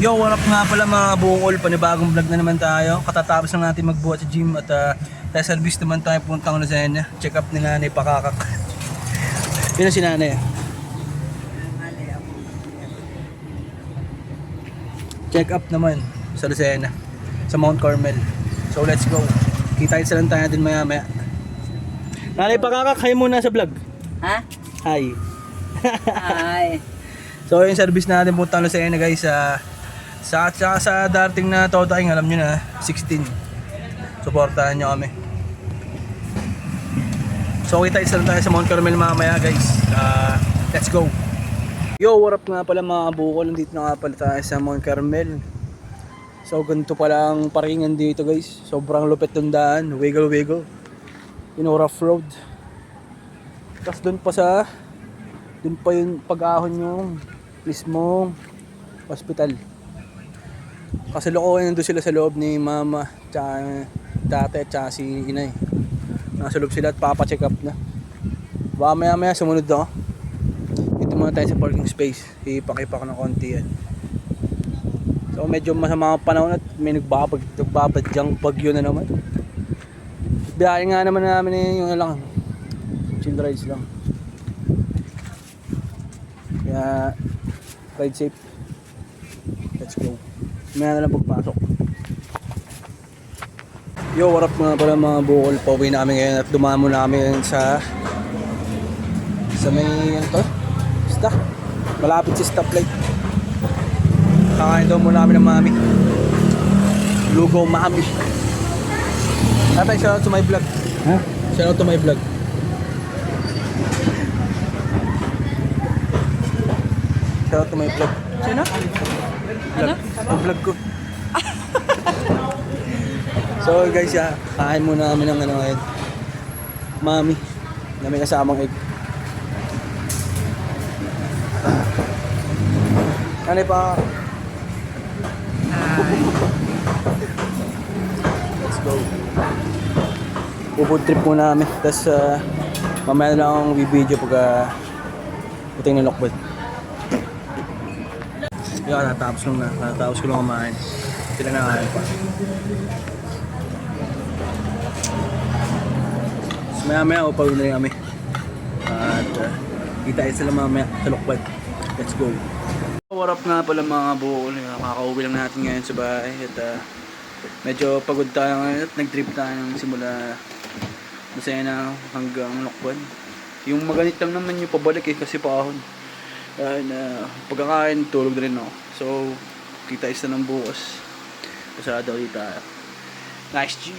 Yo, what up nga pala mga bungol, panibagong vlog na naman tayo. Katatapos lang natin magbuhat sa gym at service naman tayo puntang Lucena. Check up ni nanay pakakak. Yun ang si nanay. Check up naman sa Lucena, sa Mount Carmel. So let's go. Kita-kita lang tayo din maya maya. Nanay pakakak, hi muna sa vlog. Ha? Hi. Ay. So yung service natin puntang Lucena guys, sa darating na totaing, alam nyo na, 16. Suportahan nyo kami. So kita-kita lang tayo sa Mount Carmel mamaya guys. Let's go. Yo, what up nga pala mga bukol, nandito na nga pala tayo sa Mount Carmel. So ganito pala ang parkingan dito guys. Sobrang lupit ng daan, wiggle wiggle. You know, rough road. Tapos dun pa yung pag-ahon yung mismong hospital. Kasi lokohin nandun sila sa loob ni mama, tsaka tate, tsaka si inay. Nasa loob sila at papacheck up na. Baka maya maya sumunod ako. Dito muna tayo sa parking space. Ipakipa ko ng konti yan. So medyo masama ang panahon at may nagbabadyang bagyo na naman. Biyahe nga naman namin yung lang, chill rides lang. Kaya ride safe. Let's go. Maya na lang pagpasok. Yo, what up mga pala mga bukol. Pauwi namin ngayon at dumaan muna kami ngayon sa may ano to? Stop. Malapit sa stoplight. Kakain daw muna kami ng mami. Lugaw mami. Tatay, shout out to my vlog. Ha? Shout out to my vlog. Shout out to my vlog. Sino? Ano? Ang vlog ko. So guys, kain muna kami ng ano ngayon, mami na may kasamang egg. Ano pa? Let's go. Food trip muna kami. Tapos mamaya na lang akong video pag puting ng Lokbot. Yung natapos ko lang kumain. Sila na kain pa. So maya maya upawin na rin kami. At kita sila mamaya sa Lokbot. Let's go. What up nga pala mga bukol. Kakauwi lang natin ngayon sa bahay. At medyo pagod tayo ngayon at nag-trip tayo ng simula Lucena hanggang Lokbot. Yung maganit lang naman yung pabalik kasi paahon. Pagkakain, tulog na rin ako. So, kita isa ng bukas. Pasada ulit tayo. Nice G!